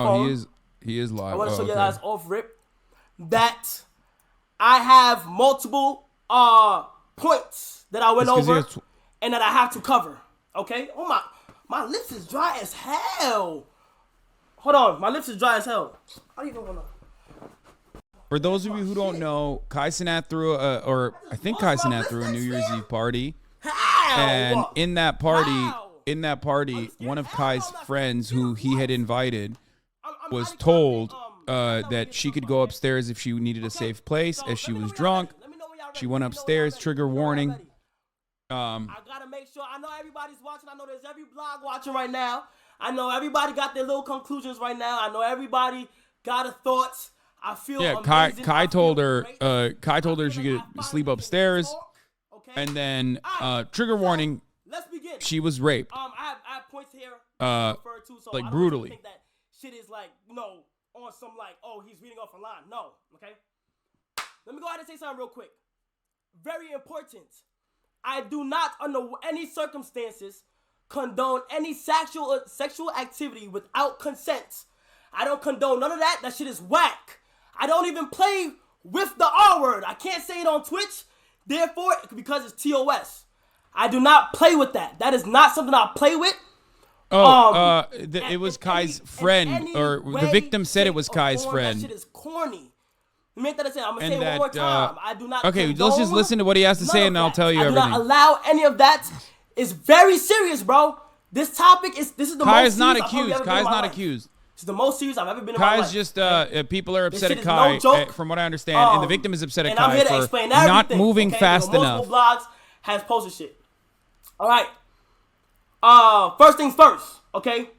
on. He is live. I want to show you guys off rip that I have multiple points that I went over and that I have to cover. Okay? Oh my lips is dry as hell. Hold on, my lips is dry as hell. I don't even want to. For those of you who don't know, Cenat threw a New Year's Eve party. And in that party, one of Kai's friends who he had invited was told that she could go upstairs if she needed a safe place, as she was drunk. She went upstairs, trigger warning. I gotta make sure. I know everybody's watching. I know there's every blog watching right now. I know everybody got their little conclusions right now. I know everybody got a thoughts. I feel amazing. Kai told her she could sleep upstairs, and then trigger warning. Let's begin. She was raped. I have points here. To, so like I don't brutally. Think that shit is like on some like he's reading off a line. No, okay. Let me go ahead and say something real quick. Very important. I do not, under any circumstances, condone any sexual activity without consent. I don't condone none of that. That shit is whack. I don't even play with the R word. I can't say it on Twitch. Therefore, because it's TOS. I do not play with that. That is not something I play with. It was Kai's friend, or the victim said it was Kai's friend. That shit is corny. I'm going to say it one more time. I do not. Okay, let's just listen to what he has to say, and I'll tell you everything. I do not allow any of that. It's very serious, bro. This topic is. This is the Kai most is not serious accused. I've ever Kai been is in my not life. accused. It's the most serious I've ever been in my life. Kai's just people are upset This at shit is no Kai, joke. from what I understand, and the victim is upset at And I'm Kai here to for explain not everything, moving fast enough. Multiple blogs has posted shit. All right. First things first. Okay.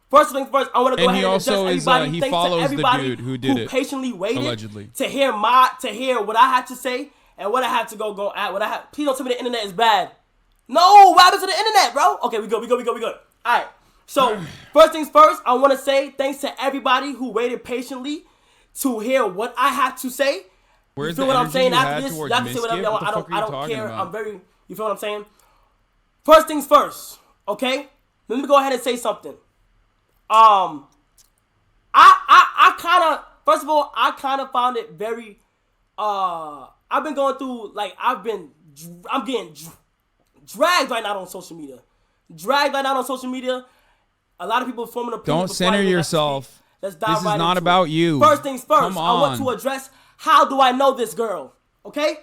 First things first, I want to go ahead and address everybody. He Thanks follows to everybody the dude who did it. Patiently waited allegedly to hear what I had to say and what I had to go at. Please don't tell me the internet is bad. No, what happened to the internet, bro? Okay, we good. All right. So first things first, I want to say thanks to everybody who waited patiently to hear what I had to say. Where's you feel the what I'm saying energy you after had this? towards Y'all can say whatever Miskit? y'all want. What the fuck are I you don't talking care. about? I'm very. You feel what I'm saying? First things first. Okay. Let me go ahead and say something. I kind of, first of all, I kind of found it very, I've been going through, like, I'm getting dragged right now on social media. A lot of people forming opinions. Don't center yourself. Let's dive this right is not into about it. you. First things first, Come I want on. to address, how do I know this girl? Okay?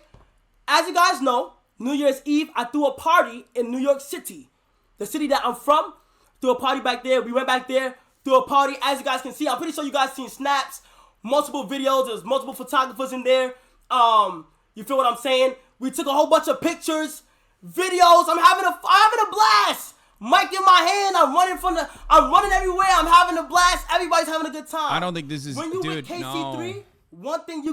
As you guys know, New Year's Eve, I threw a party in New York City. The city that I'm from, threw a party back there. We went back there, threw a party. As you guys can see, I'm pretty sure you guys seen snaps, multiple videos. There's multiple photographers in there. You feel what I'm saying? We took a whole bunch of pictures, videos. I'm having a blast. Mic in my hand. I'm running everywhere. I'm having a blast. Everybody's having a good time. I don't think this is, when you dude, with KC3, no. one thing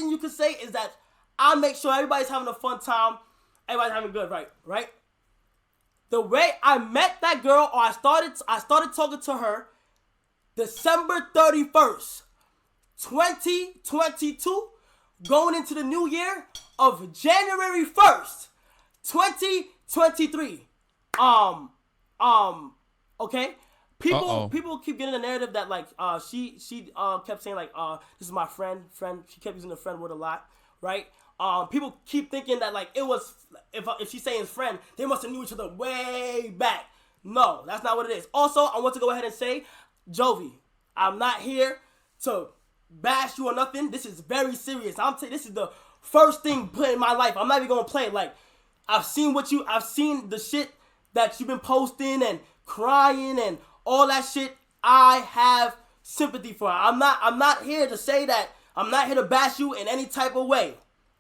you can say is that I make sure everybody's having a fun time. Everybody's having good, right? The way I met that girl, or I started talking to her, December 31st, 2022, going into the new year of January 1st, 2023. Okay. People keep getting the narrative that like she kept saying like this is my friend. She kept using the friend word a lot, right? People keep thinking that like it was if she's saying friend, they must have knew each other way back. No, that's not what it is. Also, I want to go ahead and say, Jovi, I'm not here to bash you or nothing. This is very serious. This is the first thing put in my life. I'm not even gonna play. Like I've seen the shit that you've been posting and crying and all that shit. I have sympathy for her. I'm not here to say that. I'm not here to bash you in any type of way.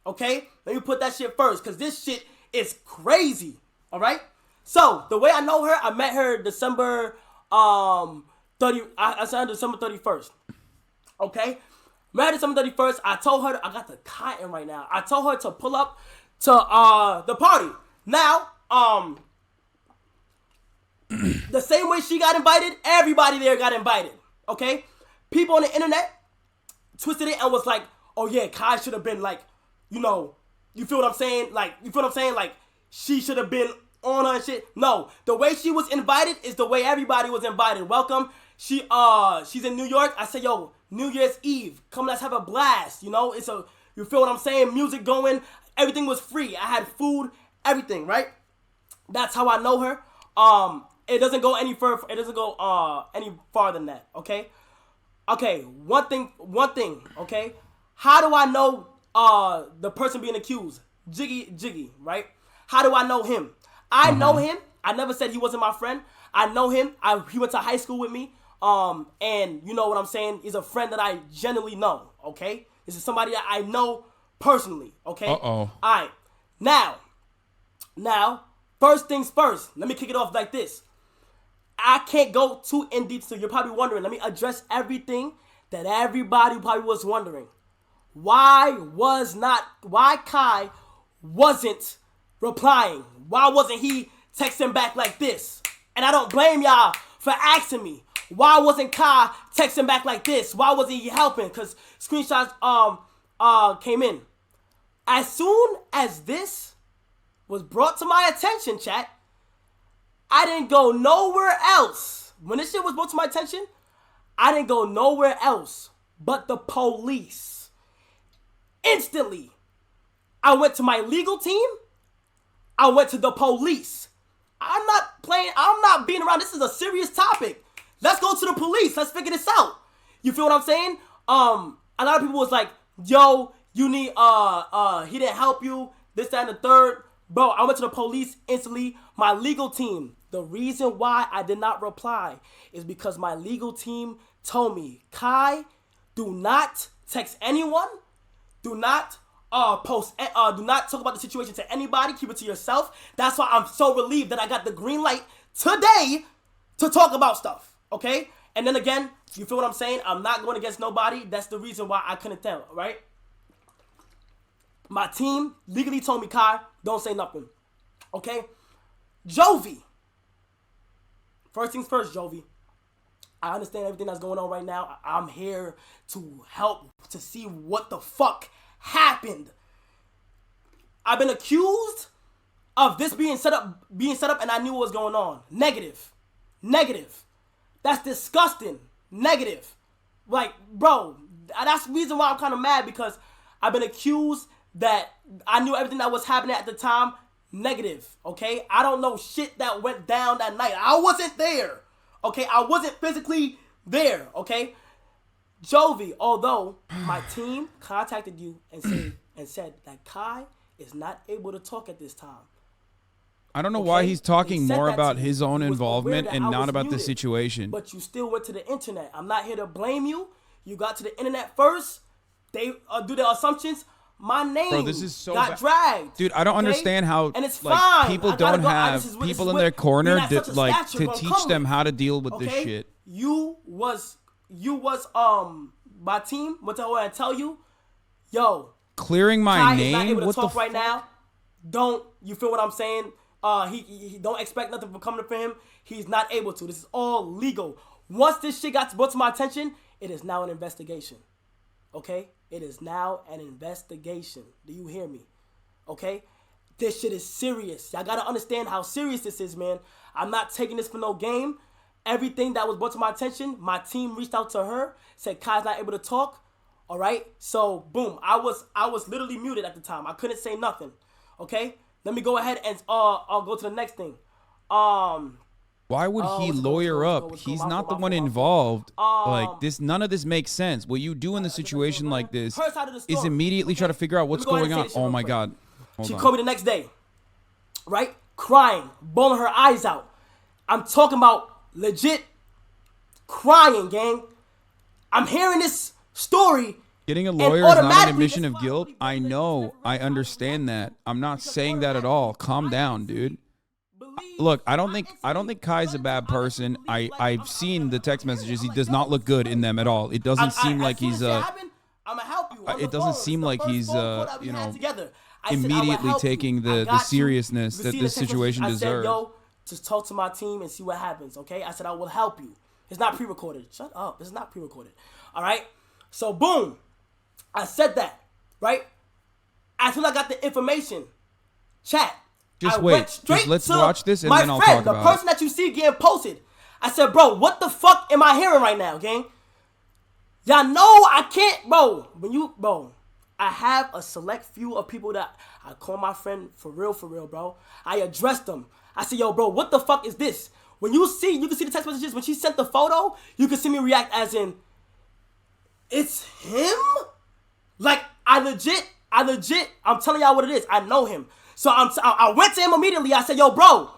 Okay? Let me put that shit first, because this shit is crazy. Alright? So, the way I know her, I met her December 30. I said December 31st. Okay? Met her December 31st. I told her, I got the cotton right now. I told her to pull up to the party. Now, the same way she got invited, everybody there got invited. Okay? People on the internet twisted it and was like, oh yeah, Kai should have been like, you know, you feel what I'm saying? Like, she should have been on her and shit. No, the way she was invited is the way everybody was invited. Welcome. She's in New York. I said, yo, New Year's Eve, come, let's have a blast. You know, you feel what I'm saying? Music going, everything was free. I had food, everything, right? That's how I know her. It doesn't go any further. It doesn't go any farther than that. Okay. Okay. One thing. Okay. How do I know the person being accused? Jiggy, right? How do I know him? I know him. I never said he wasn't my friend. I know him. He went to high school with me. And you know what I'm saying? He's a friend that I genuinely know. Okay. This is somebody that I know personally. Okay. All right. Now, first things first. Let me kick it off like this. I can't go too in deep, so you're probably wondering. Let me address everything that everybody probably was wondering. Why Kai wasn't replying? Why wasn't he texting back like this? And I don't blame y'all for asking me. Why wasn't Kai texting back like this? Why wasn't he helping? Because screenshots came in. As soon as this was brought to my attention, chat, I didn't go nowhere else. When this shit was brought to my attention, I didn't go nowhere else but the police. Instantly, I went to my legal team. I went to the police. I'm not being around. This is a serious topic. Let's go to the police. Let's figure this out. You feel what I'm saying? A lot of people was like, yo, you need, he didn't help you, this, that, and the third. Bro, I went to the police instantly. My legal team, the reason why I did not reply is because my legal team told me, Kai, do not text anyone. Do not do not talk about the situation to anybody. Keep it to yourself. That's why I'm so relieved that I got the green light today to talk about stuff. Okay? And then again, you feel what I'm saying? I'm not going against nobody. That's the reason why I couldn't tell, right? My team legally told me, Kai, don't say nothing. Okay? Jovi. First things first, Jovi. I understand everything that's going on right now. I'm here to help to see what the fuck happened. I've been accused of this being set up, and I knew what was going on. Negative. That's disgusting. Negative. Like, bro, that's the reason why I'm kind of mad, because I've been accused that I knew everything that was happening at the time. Negative, okay? I don't know shit that went down that night. I wasn't there, okay? I wasn't physically there, okay? Jovi, although my team contacted you and said that Kai is not able to talk at this time. I don't know why he's talking more about his own involvement and not about the situation. But you still went to the internet. I'm not here to blame you. You got to the internet first. They do their assumptions. My name got dragged. Dude, I don't understand how and it's fine. People don't have people in their corner to teach them how to deal with this shit. You was my team went to her and tell you, yo, clearing my name. Not able to talk right now. Don't you feel what I'm saying? He don't expect nothing from coming from him. He's not able to. This is all legal. Once this shit got brought to my attention, it is now an investigation. Okay? It is now an investigation. Do you hear me? Okay? This shit is serious. Y'all gotta understand how serious this is, man. I'm not taking this for no game. Everything that was brought to my attention, my team reached out to her, said Kai's not able to talk. All right? So, boom. I was literally muted at the time. I couldn't say nothing. Okay? Let me go ahead and I'll go to the next thing. Why would he lawyer up? He's not the one involved. Like this, none of this makes sense. What you do in a situation like this is immediately try to figure out what's going on. Oh my God. She called me the next day, right? Crying, bawling her eyes out. I'm talking about legit crying, gang. I'm hearing this story. Getting a lawyer is not an admission of guilt. I know. I understand that. I'm not saying that at all. Calm down, dude. Look, I don't think Kai's a bad person. I've seen the text messages. He does not look good in them at all. It doesn't seem like he's it doesn't seem like he's immediately taking the seriousness that this situation deserves. Yo, just talk to my team and see what happens, okay? I said I will help you. It's not pre-recorded. Shut up. It's not pre-recorded. All right? So boom. I said that, right? As soon as I got the information, chat. Just wait. Just let's watch this and then I'll talk about it. The person that you see getting posted. I said, bro, what the fuck am I hearing right now, gang? Y'all know I can't, bro. I have a select few of people that I call my friend for real, bro. I addressed them. I said, yo, bro, what the fuck is this? When you can see the text messages. When she sent the photo, you can see me react as in, it's him? Like, I legit, I'm telling y'all what it is. I know him. So I went to him immediately. I said, yo, bro,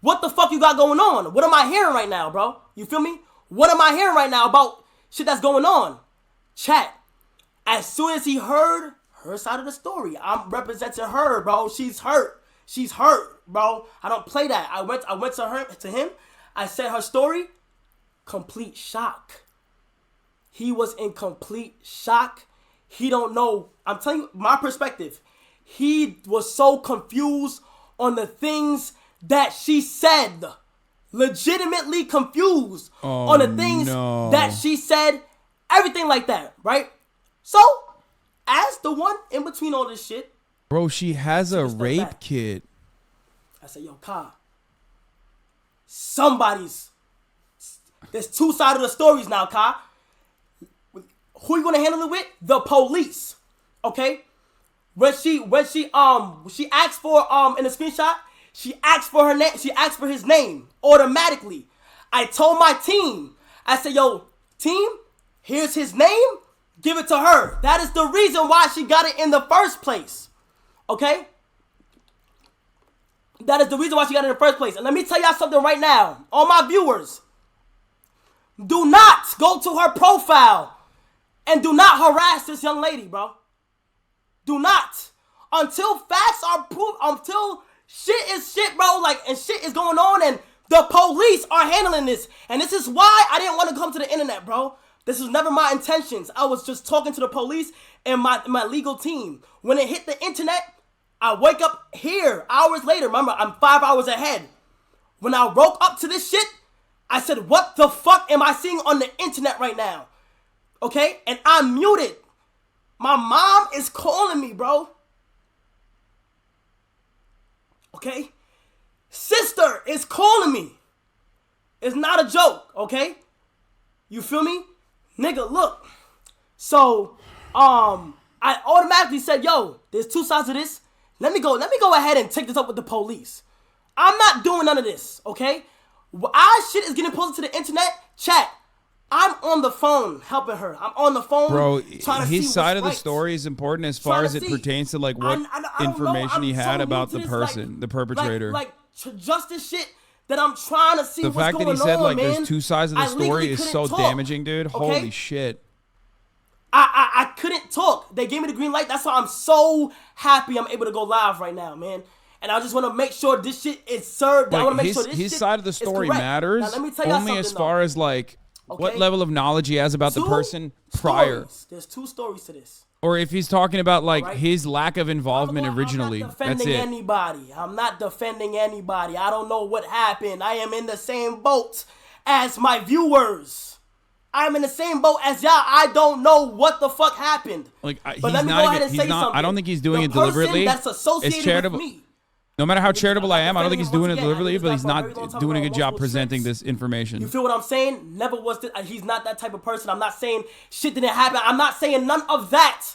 what the fuck you got going on? What am I hearing right now, bro? You feel me? What am I hearing right now about shit that's going on? Chat. As soon as he heard her side of the story, I'm representing her, bro. She's hurt. She's hurt, bro. I don't play that. I went to him. I said her story. Complete shock. He was in complete shock. He don't know. I'm telling you my perspective. He was so confused on the things that she said. Legitimately confused on the things that she said. Everything like that, right? So, as the one in between all this shit. Bro, she has a rape kit. I said, yo, Ka. There's two sides of the stories now, Ka. Who you gonna handle it with? The police. Okay? When she asked for in the screenshot, she asked for her name. She asked for his name automatically. I told my team. I said, yo, team, here's his name. Give it to her. That is the reason why she got it in the first place. Okay? That is the reason why she got it in the first place. And let me tell y'all something right now. All my viewers, do not go to her profile and do not harass this young lady, bro. Do not. Until facts are proved, until shit is shit, bro, like, and shit is going on and the police are handling this. And this is why I didn't want to come to the internet, bro. This was never my intentions. I was just talking to the police and my legal team. When it hit the internet, I wake up here hours later. Remember, I'm 5 hours ahead. When I woke up to this shit, I said, what the fuck am I seeing on the internet right now? Okay? And I'm muted. My mom is calling me, bro. Okay? Sister is calling me. It's not a joke, okay? You feel me? Nigga, look. So, I automatically said, yo, there's two sides of this. Let me go ahead and take this up with the police. I'm not doing none of this, okay? Our shit is getting posted to the internet. Chat. I'm on the phone helping her. I'm on the phone. Bro, trying to see his side of the right. story is important as far as it pertains to like what information he had about the person, the perpetrator. Like justice shit that I'm trying to see the what's fact going that he said on, like man. there's two sides of the story is so damaging, dude. Okay? Holy shit. I couldn't talk. They gave me the green light. That's why I'm so happy I'm able to go live right now, man. And I just want to make sure this shit is served. Like, I want to make sure this his shit side of the story matters. Now, let me tell you only as far as like what level of knowledge he has about the person prior. There's two stories to this. Or if he's talking about like his lack of involvement originally. That's it. I'm not defending anybody. I don't know what happened. I am in the same boat as my viewers. I'm in the same boat as y'all. I don't know what the fuck happened. Like, but let me go ahead and say something. I don't think he's doing it deliberately. That's associated with me. No matter how charitable I am, I don't think he's doing it deliberately, but he's not doing a good job presenting this information. You feel what I'm saying? Never was this. He's not that type of person. I'm not saying shit didn't happen. I'm not saying none of that.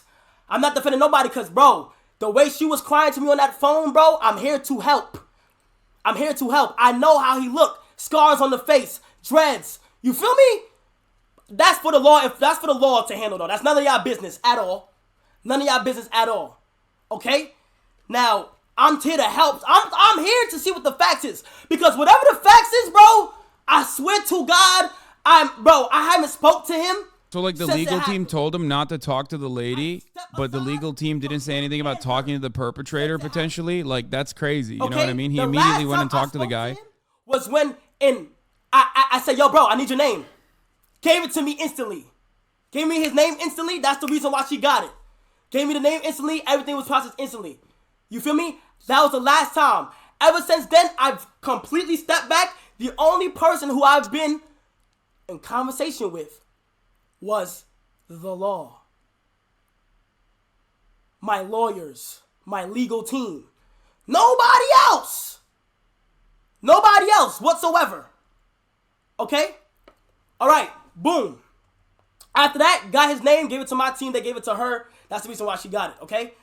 I'm not defending nobody because, bro, the way she was crying to me on that phone, bro, I'm here to help. I'm here to help. I know how he looked. Scars on the face. Dreads. You feel me? That's for the law. If that's for the law to handle, though. That's none of y'all business at all. None of y'all business at all. Okay? Now, I'm here to help. I'm here to see what the facts is. Because whatever the facts is, bro, I swear to God, I haven't spoke to him. So like the legal team told him not to talk to the lady, but the legal team didn't say anything about talking to the perpetrator potentially. Like, that's crazy. You know what I mean? He immediately went and talked to the guy. Was when I said, yo, bro, I need your name. Gave it to me instantly. Gave me his name instantly. That's the reason why she got it. Gave me the name instantly. Everything was processed instantly. You feel me? That was the last time. Ever since then, I've completely stepped back. The only person who I've been in conversation with was the law. My lawyers. My legal team. Nobody else. Nobody else whatsoever. Okay? All right. Boom. After that, got his name, gave it to my team. They gave it to her. That's the reason why she got it. Okay?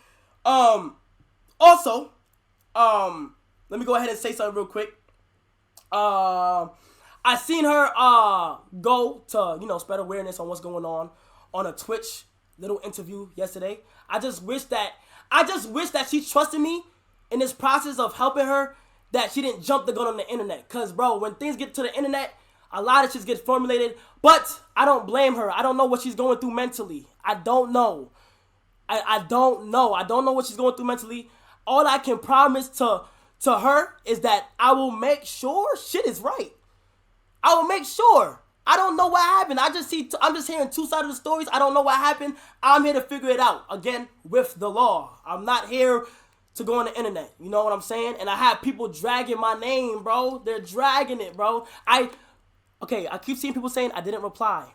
Also, let me go ahead and say something real quick. I seen her go to, spread awareness on what's going on a Twitch little interview yesterday. I just wish that she trusted me in this process of helping her, that she didn't jump the gun on the internet. Cause bro, when things get to the internet, a lot of shit gets formulated. But I don't blame her. I don't know what she's going through mentally. I don't know. I don't know. I don't know what she's going through mentally. All I can promise to her is that I will make sure shit is right. I will make sure. I don't know what happened. I'm just hearing two sides of the stories. I don't know what happened. I'm here to figure it out. Again, with the law. I'm not here to go on the internet. You know what I'm saying? And I have people dragging my name, bro. They're dragging it, bro. I keep seeing people saying I didn't reply.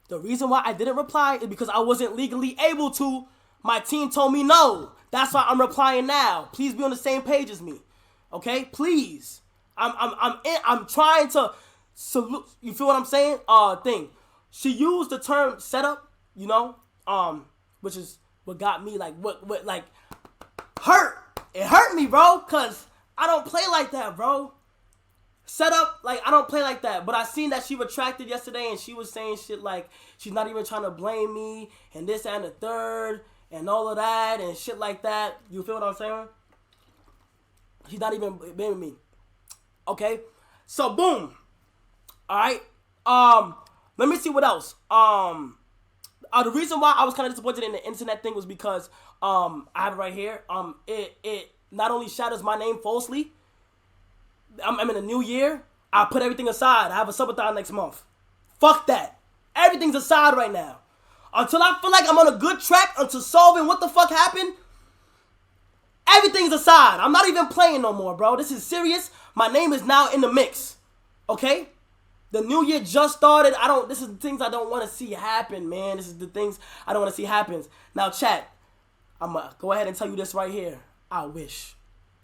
The reason why I didn't reply is because I wasn't legally able to. My team told me no. That's why I'm replying now. Please be on the same page as me. Okay? Please. I'm trying to salute. You feel what I'm saying? Thing. She used the term setup, which is what got me what hurt. It hurt me, bro, cause I don't play like that, bro. Setup, I don't play like that. But I seen that she retracted yesterday, and she was saying shit like she's not even trying to blame me, and this and the third, and all of that, and shit like that. You feel what I'm saying? She's not even blaming me. Okay, so boom. All right. Let me see what else. The reason why I was kind of disappointed in the internet thing was because I have it right here. It not only shatters my name falsely. I'm in a new year. I put everything aside. I have a subathon next month. Fuck that. Everything's aside right now. Until I feel like I'm on a good track until solving what the fuck happened, everything's aside. I'm not even playing no more, bro. This is serious. My name is now in the mix. Okay? The new year just started. This is the things I don't want to see happen, man. This is the things I don't want to see happen. Now, chat, I'm going to go ahead and tell you this right here. I wish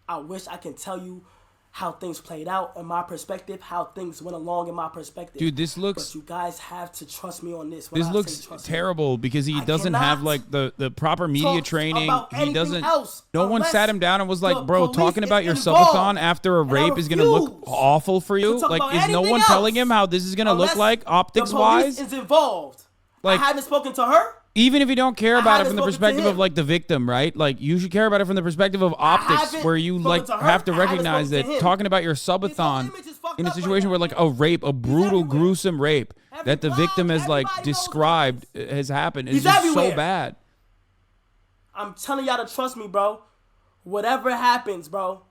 I can tell you how things played out in my perspective, how things went along in my perspective. Dude, this looks... But you guys have to trust me on this. This looks terrible because he doesn't have the proper media training. He doesn't... No one sat him down and was like, bro, talking about your subathon after a rape is going to look awful for you. Is no one telling him how this is going to look like optics-wise? The police is involved. I haven't spoken to her. Even if you don't care about it from the perspective of the victim, right? You should care about it from the perspective of optics, where you have to recognize that talking about your subathon in a situation where a rape, a brutal, gruesome rape that the victim has described has happened is just so bad. I'm telling y'all to trust me, bro. Whatever happens, bro,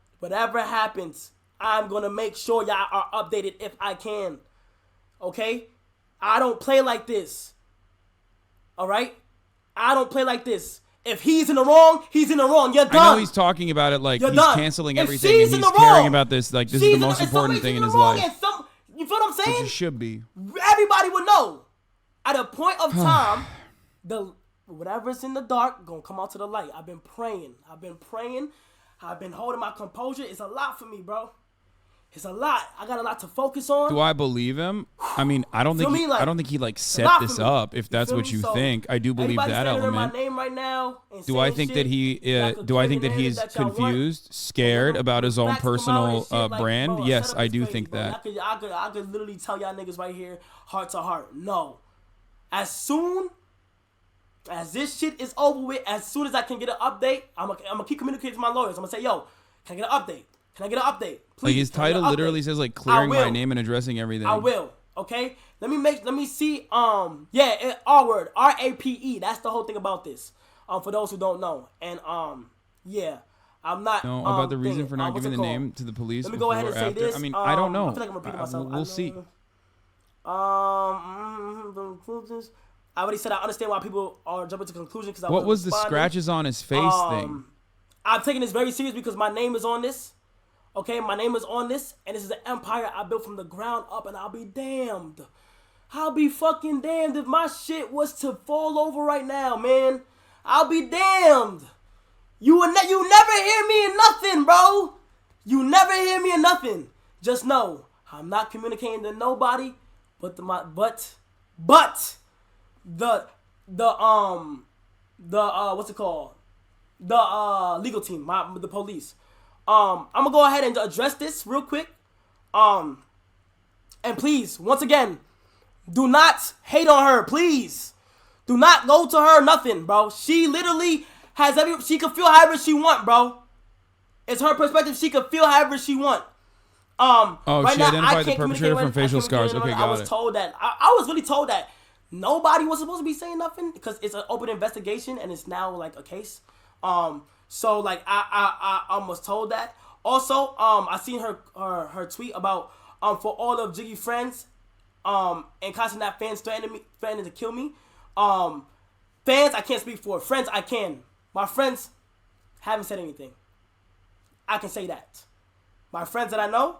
I'm gonna make sure y'all are updated if I can. Okay? I don't play like this. All right? I don't play like this. If he's in the wrong, he's in the wrong. You're done. I know he's talking about it he's canceling everything and he's caring about this. This is the most important thing in his life. You feel what I'm saying? Which it should be. Everybody would know. At a point of time, whatever's in the dark gonna come out to the light. I've been praying. I've been holding my composure. It's a lot for me, bro. It's a lot. I got a lot to focus on. Do I believe him? I mean, I don't think he set this up. If that's what you think, I do believe that element. My name right now do I think that he's confused, scared about his own personal brand? Yes, I do think that. I could literally tell y'all niggas right here, heart to heart, no. As soon as this shit is over with, as soon as I can get an update, I'm gonna keep communicating to my lawyers. I'm gonna say, yo, can I get an update? Can I get an update? Please, his title literally says clearing my name and addressing everything. I will. Okay. Let me see. R word. RAPE. That's the whole thing about this. For those who don't know. And yeah. I'm not. No, about the reason for not giving the name to the police. Let me go ahead and say this. I mean, I don't know. I feel like I'm repeating myself. We'll see. I already said I understand why people are jumping to conclusions. What was the scratches on his face thing? I'm taking this very serious because my name is on this. Okay, my name is on this, and this is an empire I built from the ground up, and I'll be damned. I'll be fucking damned if my shit was to fall over right now, man. I'll be damned. You never hear me in nothing, bro. You never hear me in nothing. Just know, I'm not communicating to nobody but the what's it called? The legal team, the police. I'm gonna go ahead and address this real quick. And please, once again, do not hate on her, please. Do not go to her, nothing, bro. She literally she can feel however she want, bro. It's her perspective. She can feel however she want. Right she now, identified the perpetrator from facial scars. Okay, got it. I was told that. I was really told that nobody was supposed to be saying nothing because it's an open investigation and it's now like a case. So like I was told that. Also, I seen her tweet about for all of Jiggy friends, and Cenat fans threatening to kill me. Fans I can't speak for. Friends I can. My friends haven't said anything. I can say that. My friends that I know,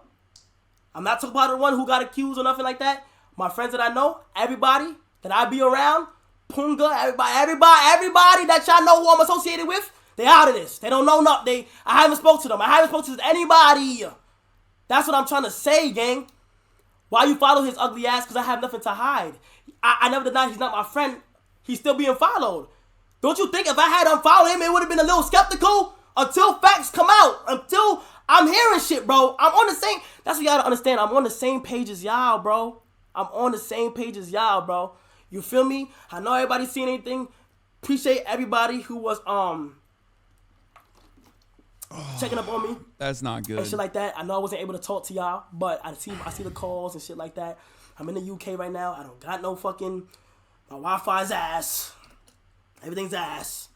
I'm not talking about the one who got accused or nothing like that. My friends that I know, everybody that I be around, Punga, everybody that y'all know who I'm associated with, they out of this. They don't know nothing. I haven't spoke to them. I haven't spoke to anybody. That's what I'm trying to say, gang. Why you follow his ugly ass? Because I have nothing to hide. I never denied he's not my friend. He's still being followed. Don't you think if I had unfollowed him, it would have been a little skeptical until facts come out, until I'm hearing shit, bro. I'm on the same. That's what y'all gotta understand. I'm on the same page as y'all, bro. I'm on the same page as y'all, bro. You feel me? I know everybody's seen anything. Appreciate everybody who was checking up on me. That's not good. And shit like that. I know I wasn't able to talk to y'all, but I see the calls and shit like that. I'm in the UK right now. I don't got no fucking. My Wi-Fi's ass. Everything's ass.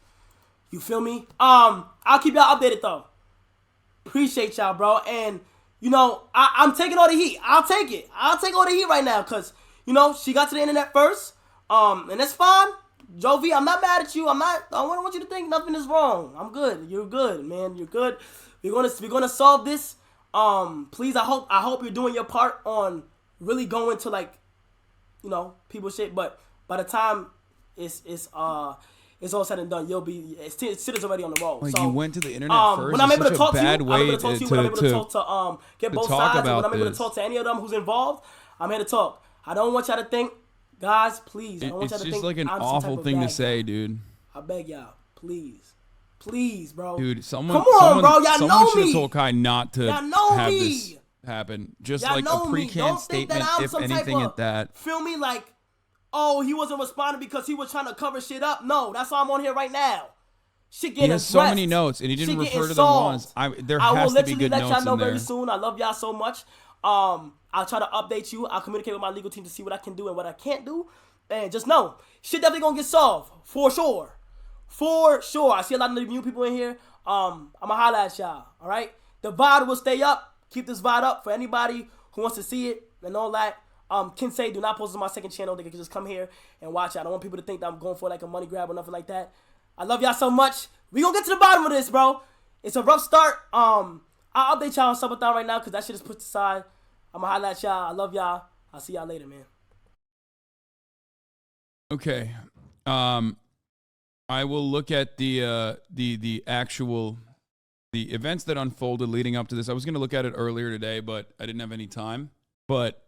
You feel me? I'll keep y'all updated though. Appreciate y'all, bro. And you know, I'm taking all the heat. I'll take it. I'll take all the heat right now, cause you know she got to the internet first. And that's fine. Jovi, I'm not mad at you. I don't want you to think nothing is wrong. I'm good. You're good, man. You're good. We're gonna solve this. Please, I hope you're doing your part on really going to like, you know, people's shit. But by the time it's all said and done, shit is already on the roll. Like so, you went to the internet first. When I'm able to talk to you, I'm able to talk to get both sides. And when I'm able to talk to any of them who's involved, I'm here to talk. I don't want y'all to think, guys, please. I don't want y'all to think it's just like an I'm awful thing to say, dude. I beg y'all, please, bro. Dude, come on, bro. Y'all know should me. have told Kai not to have this happen. Just y'all like a pre-canned statement, if anything, at that. Feel me, like. Oh, he wasn't responding because he was trying to cover shit up. No, that's why I'm on here right now. Shit getting addressed. He has so many notes, and he didn't refer to them once. There has to be good notes in there. I will literally let y'all know very soon. I love y'all so much. I'll try to update you. I'll communicate with my legal team to see what I can do and what I can't do. And just know, shit definitely gonna get solved. For sure. For sure. I see a lot of new people in here. I'm gonna holla at y'all. All right? The VOD will stay up. Keep this VOD up for anybody who wants to see it and all that. Can say do not post it on my second channel. They can just come here and watch it. I don't want people to think that I'm going for like a money grab or nothing like that. I love y'all so much. We gonna get to the bottom of this, bro. It's a rough start. I'll update y'all on Subathon right now because that shit is put aside. I'm gonna holla at y'all. I love y'all. I'll see y'all later, man. Okay. I will look at the actual events that unfolded leading up to this. I was gonna look at it earlier today, but I didn't have any time. But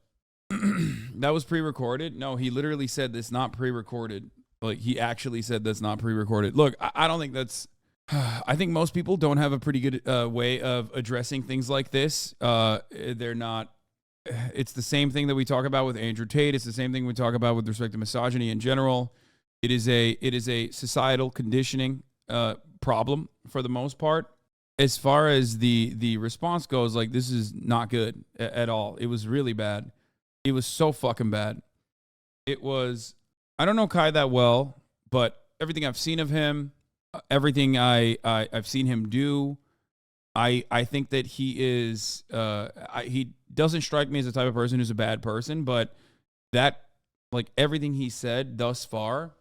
that was pre-recorded. No, he literally said this not pre-recorded. Like he actually said that's not pre-recorded. Look, I don't think that's. I think most people don't have a pretty good way of addressing things like this. They're not. It's the same thing that we talk about with Andrew Tate. It's the same thing we talk about with respect to misogyny in general. It is a societal conditioning problem for the most part. As far as the response goes, like this is not good at all. It was really bad. It was so fucking bad. It was, I don't know Kai that well, but everything I've seen of him, everything I've seen him do, I think that he is, he doesn't strike me as the type of person who's a bad person, but that, like everything he said thus far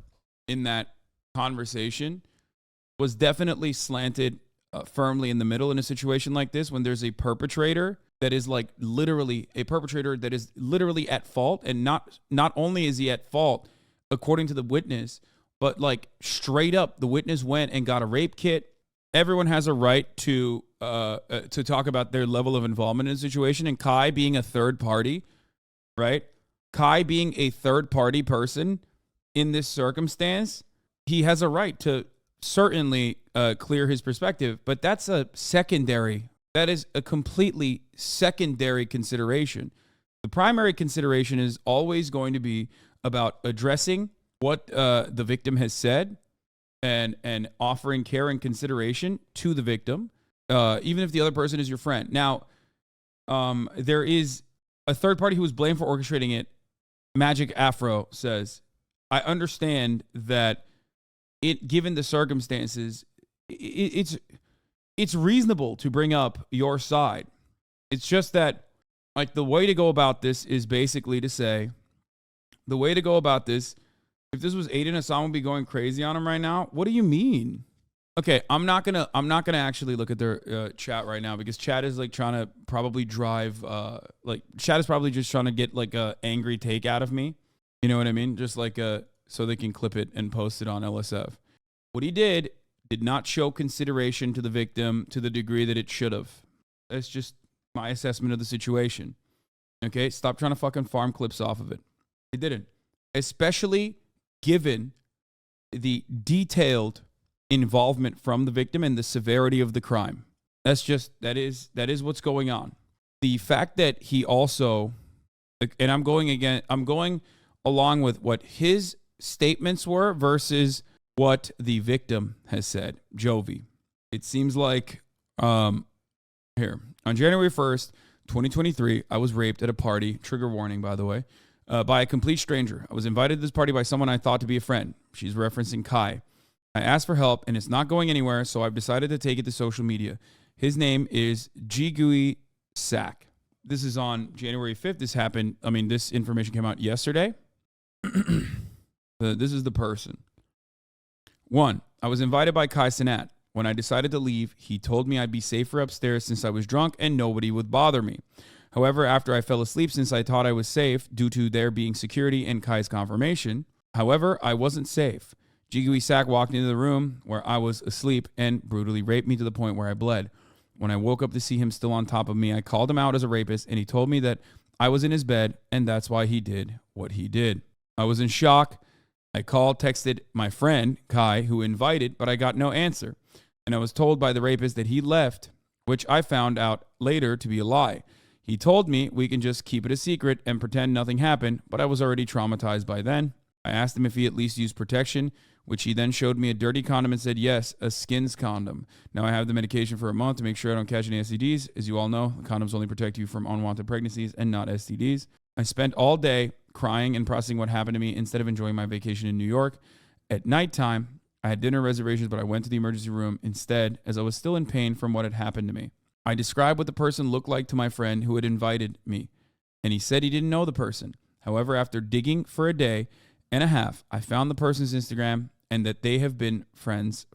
in that conversation was definitely slanted firmly in the middle in a situation like this when there's a perpetrator that is like literally a perpetrator that is literally at fault, and not only is he at fault according to the witness, but like straight up the witness went and got a rape kit. Everyone has a right to talk about their level of involvement in a situation, and Kai being a third party, right? Kai being a third-party person in this circumstance, he has a right to certainly clear his perspective, but that's a secondary. That is a completely secondary consideration. The primary consideration is always going to be about addressing what the victim has said and offering care and consideration to the victim, even if the other person is your friend. Now, there is a third party who was blamed for orchestrating it. Magic Afro says, I understand that given the circumstances, it's reasonable to bring up your side. It's just that, like, the way to go about this is basically to say, the way to go about this, if this was Aiden, Hasan would be going crazy on him right now. What do you mean? Okay, I'm not gonna actually look at their chat right now, because chat is like trying to probably drive chat is probably just trying to get like a angry take out of me. You know what I mean? Just like so they can clip it and post it on LSF. What he did not show consideration to the victim to the degree that it should have. That's just my assessment of the situation. Okay, stop trying to fucking farm clips off of it. He didn't, especially given the detailed involvement from the victim and the severity of the crime. That is what's going on. The fact that he also, and I'm going along with what his statements were versus what the victim has said, Jovi. It seems like, here, on January 1st, 2023, I was raped at a party, trigger warning, by the way, by a complete stranger. I was invited to this party by someone I thought to be a friend. She's referencing Kai. I asked for help, and it's not going anywhere, so I've decided to take it to social media. His name is Jigui Sak. This is on January 5th. This information came out yesterday. This is the person. 1. I was invited by Kai Cenat. When I decided to leave, he told me I'd be safer upstairs since I was drunk and nobody would bother me. However, after I fell asleep, since I thought I was safe due to there being security and Kai's confirmation, however, I wasn't safe. Jigui Sak walked into the room where I was asleep and brutally raped me to the point where I bled. When I woke up to see him still on top of me, I called him out as a rapist, and he told me that I was in his bed, and that's why he did what he did. I was in shock. I texted my friend, Kai, who invited, but I got no answer. And I was told by the rapist that he left, which I found out later to be a lie. He told me we can just keep it a secret and pretend nothing happened, but I was already traumatized by then. I asked him if he at least used protection, which he then showed me a dirty condom and said, yes, a skins condom. Now I have the medication for a month to make sure I don't catch any STDs. As you all know, the condoms only protect you from unwanted pregnancies and not STDs. I spent all day crying and processing what happened to me instead of enjoying my vacation in New York. At nighttime, I had dinner reservations, but I went to the emergency room instead as I was still in pain from what had happened to me. I described what the person looked like to my friend who had invited me, and he said he didn't know the person. However, after digging for a day and a half, I found the person's Instagram and that they had been friends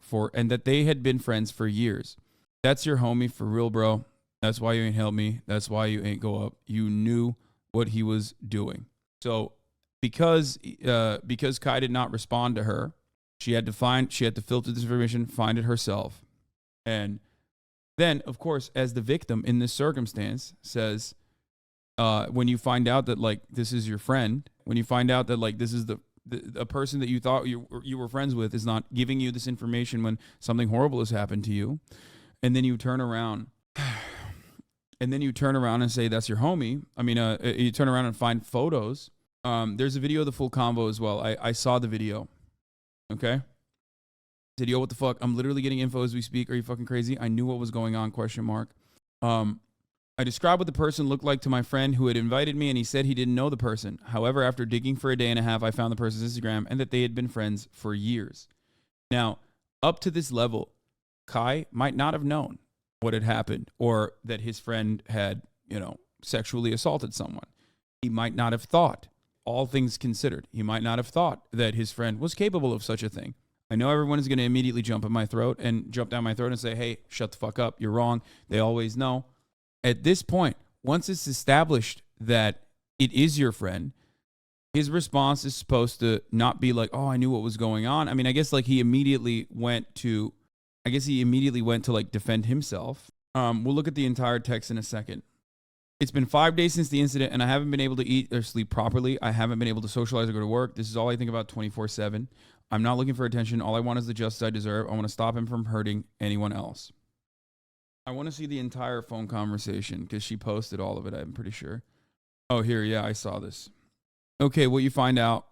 for years. That's your homie for real, bro. That's why you ain't help me. That's why you ain't go up. You knew what he was doing. So because Kai did not respond to her, she had to filter this information, find it herself. And then, of course, as the victim in this circumstance says, when you find out that, like, this is your friend, when you find out that, like, this is a person that you thought you were friends with is not giving you this information when something horrible has happened to you, and then you turn around and say that's your homie. You turn around and find photos. There's a video of the full convo as well. I saw the video. Okay. I said, yo, what the fuck? I'm literally getting info as we speak. Are you fucking crazy? I knew what was going on, ? I described what the person looked like to my friend who had invited me, and he said he didn't know the person. However, after digging for a day and a half, I found the person's Instagram and that they had been friends for years. Now, up to this level, Kai might not have known what had happened or that his friend had, sexually assaulted someone. He might not have thought, all things considered, he might not have thought that his friend was capable of such a thing. I know everyone is going to immediately jump down my throat and say, hey, shut the fuck up. You're wrong. They always know. At this point, once it's established that it is your friend, his response is supposed to not be like, oh, I knew what was going on. I guess he immediately went to like defend himself. We'll look at the entire text in a second. It's been 5 days since the incident, and I haven't been able to eat or sleep properly. I haven't been able to socialize or go to work. This is all I think about 24/7. I'm not looking for attention. All I want is the justice I deserve. I want to stop him from hurting anyone else. I want to see the entire phone conversation because she posted all of it, I'm pretty sure. Oh, here. Yeah, I saw this. Okay, what you find out,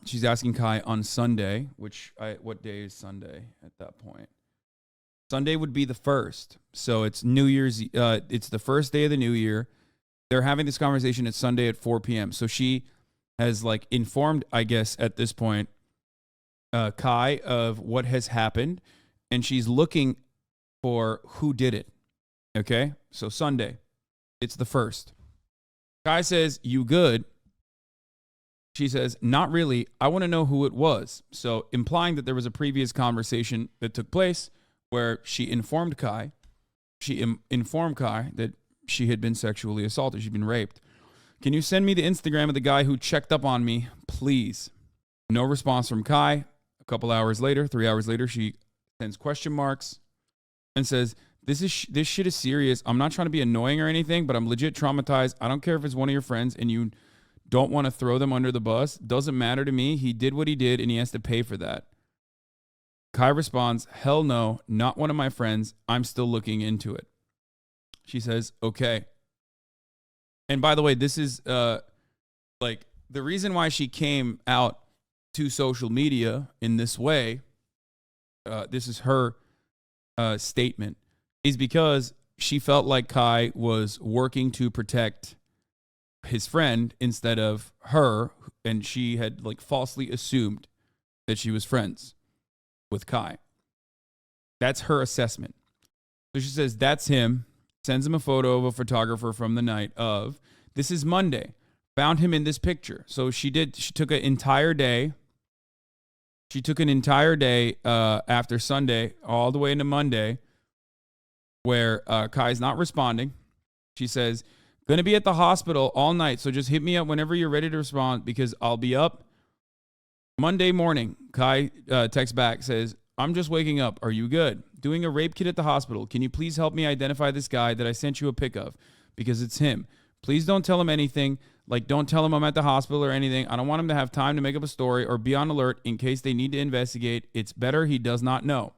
she's asking Kai on Sunday, what day is Sunday at that point? Sunday would be the 1st. So it's New Year's. It's the first day of the new year. They're having this conversation at Sunday at 4 p.m. So she has like informed, I guess, at this point, Kai of what has happened. And she's looking for who did it. Okay? So Sunday, it's the 1st. Kai says, "You good?" She says, "Not really. I want to know who it was." So implying that there was a previous conversation that took place where she informed Kai. She informed Kai that she had been sexually assaulted. She'd been raped. "Can you send me the Instagram of the guy who checked up on me, please?" No response from Kai. A couple hours later, 3 hours later, she sends question marks and says, this shit is serious. I'm not trying to be annoying or anything, but I'm legit traumatized. I don't care if it's one of your friends and you don't want to throw them under the bus. Doesn't matter to me. He did what he did and he has to pay for that. Kai responds, "Hell no, not one of my friends. I'm still looking into it." She says, "Okay." And by the way, this is like the reason why she came out to social media in this way. This is her statement, is because she felt like Kai was working to protect his friend instead of her, and she had like falsely assumed that she was friends with Kai. That's her assessment. So she says, "That's him." Sends him a photo of a photographer from the night of. This is Monday. Found him in this picture. So she took an entire day. She took an entire day after Sunday all the way into Monday where Kai's not responding. She says, "Going to be at the hospital all night, so just hit me up whenever you're ready to respond because I'll be up." Monday morning, Kai texts back, says, "I'm just waking up. Are you good? Doing a rape kit at the hospital. Can you please help me identify this guy that I sent you a pic of? Because it's him. Please don't tell him anything. Like, don't tell him I'm at the hospital or anything. I don't want him to have time to make up a story or be on alert in case they need to investigate. It's better he does not know."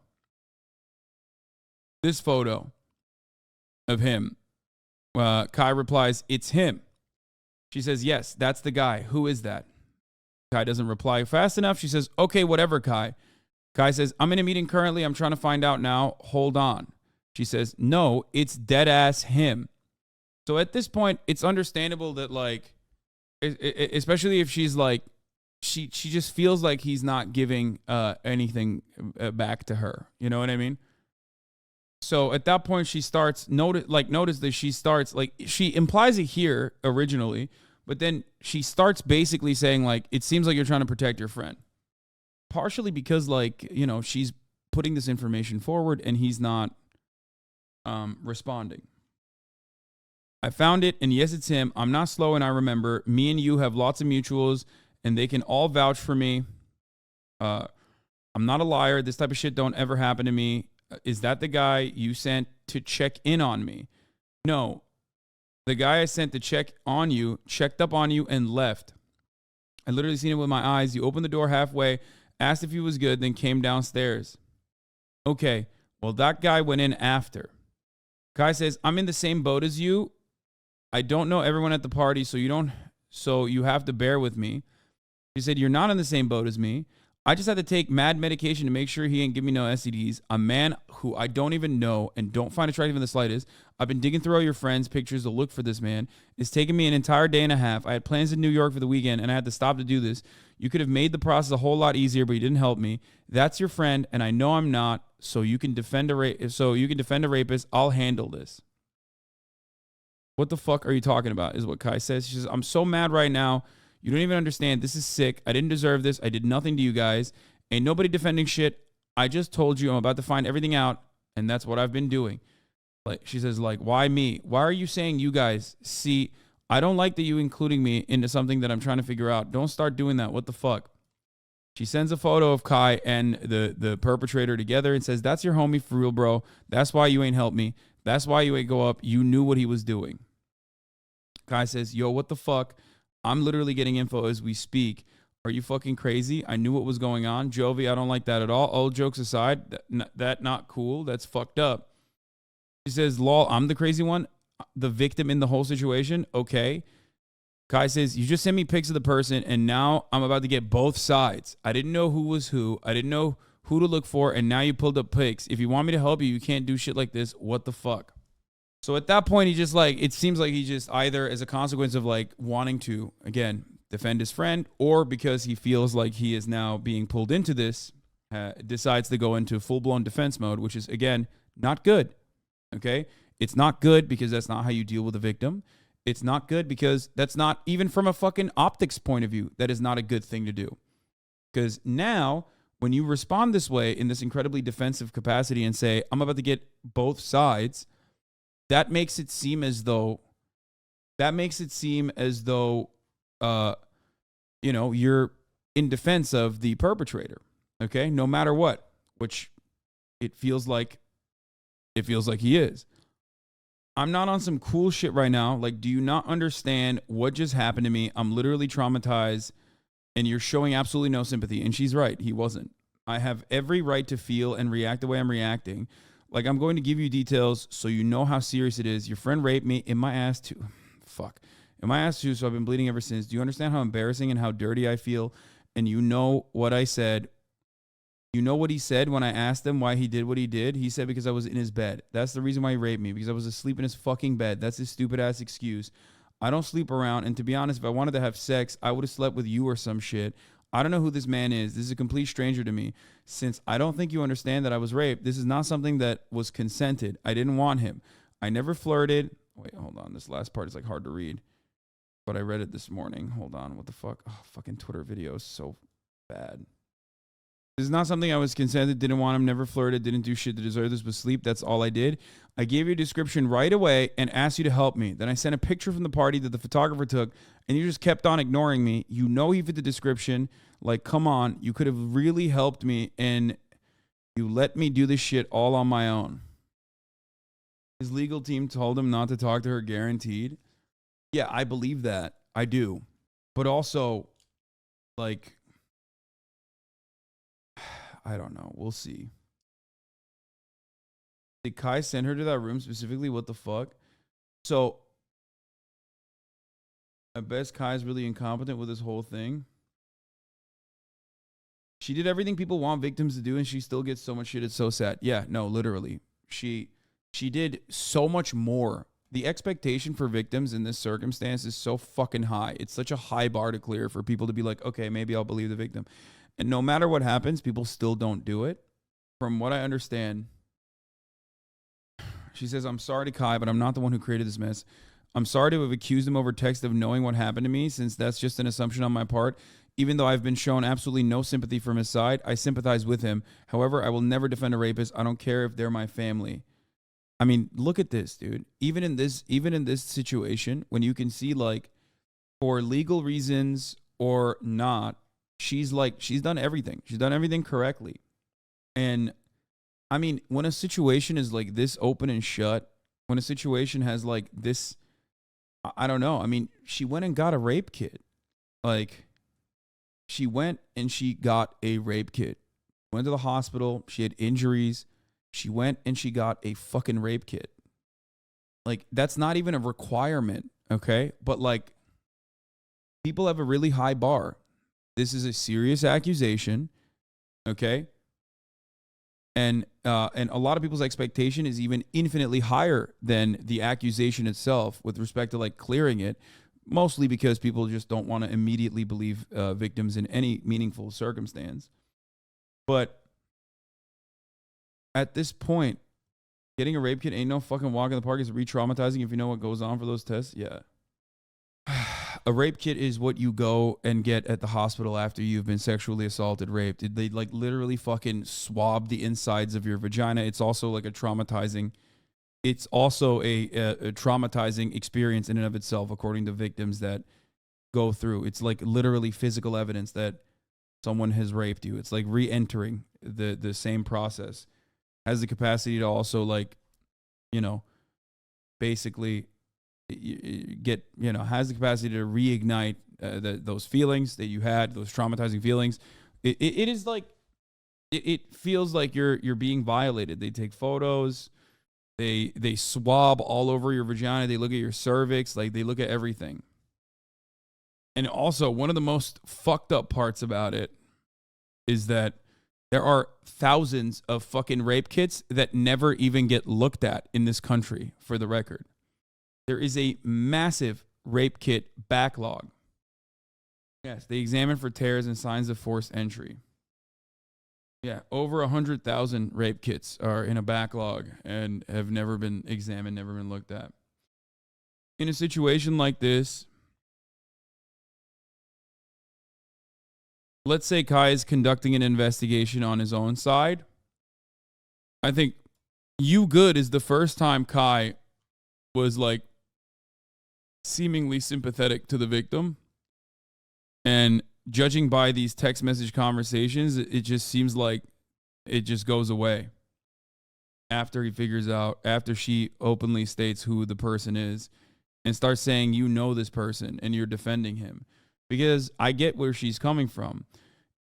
This photo of him, Kai replies, "It's him." She says, "Yes, that's the guy. Who is that?" Kai doesn't reply fast enough. She says, "Okay, whatever, Kai." Kai says, "I'm in a meeting currently. I'm trying to find out now. Hold on." She says, "No, it's dead ass him." So at this point, it's understandable that like, especially if she's like, she just feels like he's not giving anything back to her. You know what I mean? So at that point, she starts notice that she starts like she implies it here originally, but then she starts basically saying like, "It seems like you're trying to protect your friend," partially because like, you know, she's putting this information forward and he's not responding. "I found it, and yes, it's him. I'm not slow, and I remember. Me and you have lots of mutuals, and they can all vouch for me. I'm not a liar. This type of shit don't ever happen to me. Is that the guy you sent to check in on me?" "No. The guy I sent to check on you checked up on you and left. I literally seen it with my eyes. You opened the door halfway, asked if he was good, then came downstairs." "Okay, well, that guy went in after." Kai says, "I'm in the same boat as you. I don't know everyone at the party, so you have to bear with me." She said, "You're not in the same boat as me. I just had to take mad medication to make sure he ain't give me no STDs. A man who I don't even know and don't find attractive in the slightest. I've been digging through all your friends' pictures to look for this man. It's taken me an entire day and a half. I had plans in New York for the weekend, and I had to stop to do this. You could have made the process a whole lot easier, but you didn't help me. That's your friend, and I know I'm not. So you can defend a rapist. I'll handle this." "What the fuck are you talking about?" is what Kai says. She says, "I'm so mad right now. You don't even understand. This is sick. I didn't deserve this. I did nothing to you guys. Ain't nobody defending shit. I just told you I'm about to find everything out, and that's what I've been doing." Like she says, like, "Why me? Why are you saying you guys? See, I don't like that you including me into something that I'm trying to figure out. Don't start doing that. What the fuck?" She sends a photo of Kai and the perpetrator together and says, "That's your homie for real, bro. That's why you ain't helped me. That's why you ain't go up. You knew what he was doing." Kai says, yo, what the fuck? I'm literally getting info as we speak. Are you fucking crazy? I knew what was going on. Jovi, I don't like that at all. All jokes aside, that not cool. That's fucked up. She says, lol, I'm the crazy one. The victim in the whole situation. Okay. Kai says, you just sent me pics of the person, and now I'm about to get both sides. I didn't know who was who. I didn't know who to look for, and now you pulled up pics. If you want me to help you, you can't do shit like this. What the fuck? So at that point, he just like, it seems like he just either as a consequence of like wanting to, again, defend his friend, or because he feels like he is now being pulled into this, decides to go into full-blown defense mode, which is, again, not good. Okay? It's not good because that's not how you deal with a victim. It's not good because that's not, even from a fucking optics point of view, that is not a good thing to do. Because now, when you respond this way in this incredibly defensive capacity and say, I'm about to get both sides, that makes it seem as though, you're in defense of the perpetrator, okay? No matter what, which it feels like he is. I'm not on some cool shit right now. Like, do you not understand what just happened to me? I'm literally traumatized, and you're showing absolutely no sympathy. And she's right. He wasn't. I have every right to feel and react the way I'm reacting. Like, I'm going to give you details so you know how serious it is. Your friend raped me in my ass too. Fuck. In my ass too, so I've been bleeding ever since. Do you understand how embarrassing and how dirty I feel? And you know what I said. You know what he said when I asked him why he did what he did? He said because I was in his bed. That's the reason why he raped me, because I was asleep in his fucking bed. That's his stupid-ass excuse. I don't sleep around, and to be honest, if I wanted to have sex, I would have slept with you or some shit. I don't know who this man is. This is a complete stranger to me. Since I don't think you understand that I was raped, this is not something that was consented. I didn't want him. I never flirted. Wait, hold on. This last part is like hard to read, but I read it this morning. Hold on. What the fuck? Oh, fucking Twitter video is so bad. This is not something I was consented, didn't want him, never flirted, didn't do shit to deserve this, but sleep. That's all I did. I gave you a description right away and asked you to help me. Then I sent a picture from the party that the photographer took, and you just kept on ignoring me. You know he fit the description. Like, come on. You could have really helped me, and you let me do this shit all on my own. His legal team told him not to talk to her, guaranteed. Yeah, I believe that. I do. But also, like, I don't know. We'll see. Did Kai send her to that room specifically? What the fuck? So, I bet Kai's really incompetent with this whole thing. She did everything people want victims to do, and she still gets so much shit. It's so sad. Yeah, no, literally. She did so much more. The expectation for victims in this circumstance is so fucking high. It's such a high bar to clear for people to be like, okay, maybe I'll believe the victim. And no matter what happens, people still don't do it. From what I understand, she says, I'm sorry to Kai, but I'm not the one who created this mess. I'm sorry to have accused him over text of knowing what happened to me, since that's just an assumption on my part. Even though I've been shown absolutely no sympathy from his side, I sympathize with him. However, I will never defend a rapist. I don't care if they're my family. I mean, look at this, dude. Even in this situation, when you can see, like, for legal reasons or not, she's done everything. She's done everything correctly. And I mean, when a situation is like this open and shut, when a situation has like this, I don't know. I mean, she went and got a rape kit. Like, she went and she got a rape kit. Went to the hospital. She had injuries. She went and she got a fucking rape kit. Like, that's not even a requirement, okay? But like, people have a really high bar. This is a serious accusation, okay? And a lot of people's expectation is even infinitely higher than the accusation itself with respect to like clearing it, mostly because people just don't want to immediately believe victims in any meaningful circumstance. But at this point, getting a rape kit ain't no fucking walk in the park. It's re-traumatizing if you know what goes on for those tests. Yeah. A rape kit is what you go and get at the hospital after you've been sexually assaulted, raped. They like literally fucking swab the insides of your vagina. It's also like a traumatizing experience in and of itself, according to victims that go through. It's like literally physical evidence that someone has raped you. It's like re-entering the same process. Has the capacity to also, like, you know, basically has the capacity to reignite those feelings that you had, those traumatizing feelings. It is like, it feels like you're being violated. They take photos, they swab all over your vagina, they look at your cervix, like they look at everything. And also, one of the most fucked up parts about it is that there are thousands of fucking rape kits that never even get looked at in this country, for the record. There is a massive rape kit backlog. Yes, they examine for tears and signs of forced entry. Yeah, over 100,000 rape kits are in a backlog and have never been examined, never been looked at. In a situation like this, let's say Kai is conducting an investigation on his own side. I think You Good is the first time Kai was like seemingly sympathetic to the victim. And judging by these text message conversations, it just seems like it just goes away after he figures out, after she openly states who the person is and starts saying, you know this person and you're defending him. Because I get where she's coming from.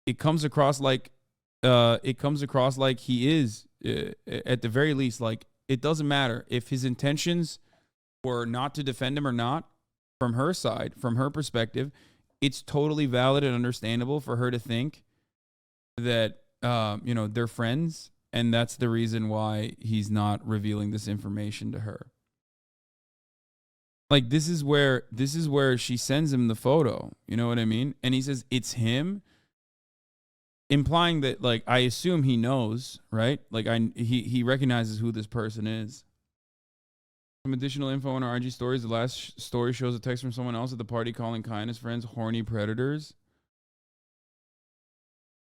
It comes across like he is, at the very least, like it doesn't matter if his intentions were not to defend him or not. From her side, from her perspective, it's totally valid and understandable for her to think that they're friends, and that's the reason why he's not revealing this information to her. Like this is where she sends him the photo, you know what I mean? And he says it's him, implying that, like, I assume he knows, right? Like he recognizes who this person is. Some additional info on our IG stories. The last story shows a text from someone else at the party calling Kai and his friends horny predators.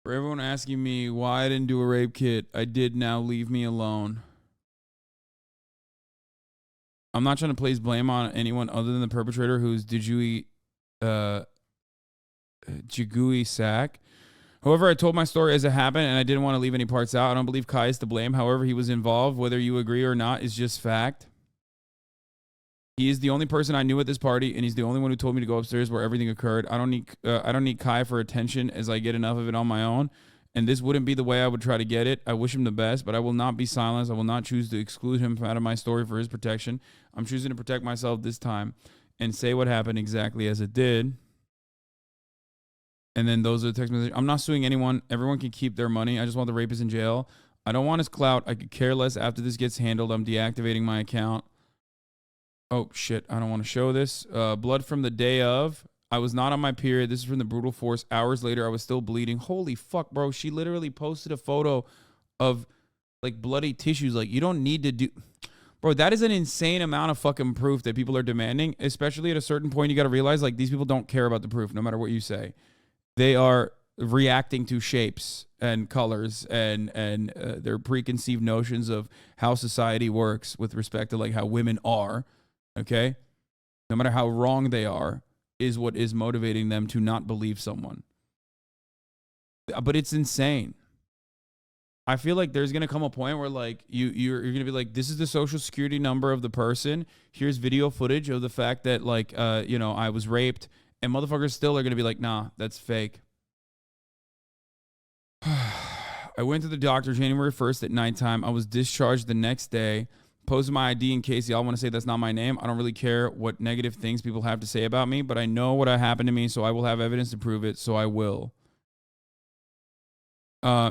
For everyone asking me why I didn't do a rape kit, I did. Now leave me alone. I'm not trying to place blame on anyone other than the perpetrator, who's Jigui Sack. However, I told my story as it happened, and I didn't want to leave any parts out. I don't believe Kai is to blame. However, he was involved. Whether you agree or not is just fact. He is the only person I knew at this party, and he's the only one who told me to go upstairs where everything occurred. I don't need Kai for attention, as I get enough of it on my own, and this wouldn't be the way I would try to get it. I wish him the best, but I will not be silenced. I will not choose to exclude him out of my story for his protection. I'm choosing to protect myself this time and say what happened exactly as it did. And then those are the text messages. I'm not suing anyone. Everyone can keep their money. I just want the rapist in jail. I don't want his clout. I could care less after this gets handled. I'm deactivating my account. Oh, shit. I don't want to show this. Blood from the day of. I was not on my period. This is from the brutal force. Hours later, I was still bleeding. Holy fuck, bro. She literally posted a photo of, like, bloody tissues. Like, you don't need to do... Bro, that is an insane amount of fucking proof that people are demanding. Especially at a certain point, you got to realize, like, these people don't care about the proof, no matter what you say. They are reacting to shapes and colors and their preconceived notions of how society works with respect to, like, how women are. Okay? No matter how wrong they are, is what is motivating them to not believe someone. But it's insane. I feel like there's going to come a point where, like, you're going to be like, this is the social security number of the person. Here's video footage of the fact that, like, I was raped. And motherfuckers still are going to be like, nah, that's fake. I went to the doctor January 1st at nighttime. I was discharged the next day. Posted my ID in case y'all want to say that's not my name. I don't really care what negative things people have to say about me, but I know what happened to me, so I will have evidence to prove it, so I will.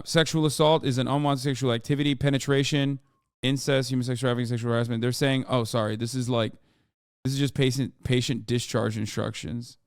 Sexual assault is an unwanted sexual activity, penetration, incest, human sexual trafficking, sexual harassment. They're saying, oh, sorry, this is just patient discharge instructions.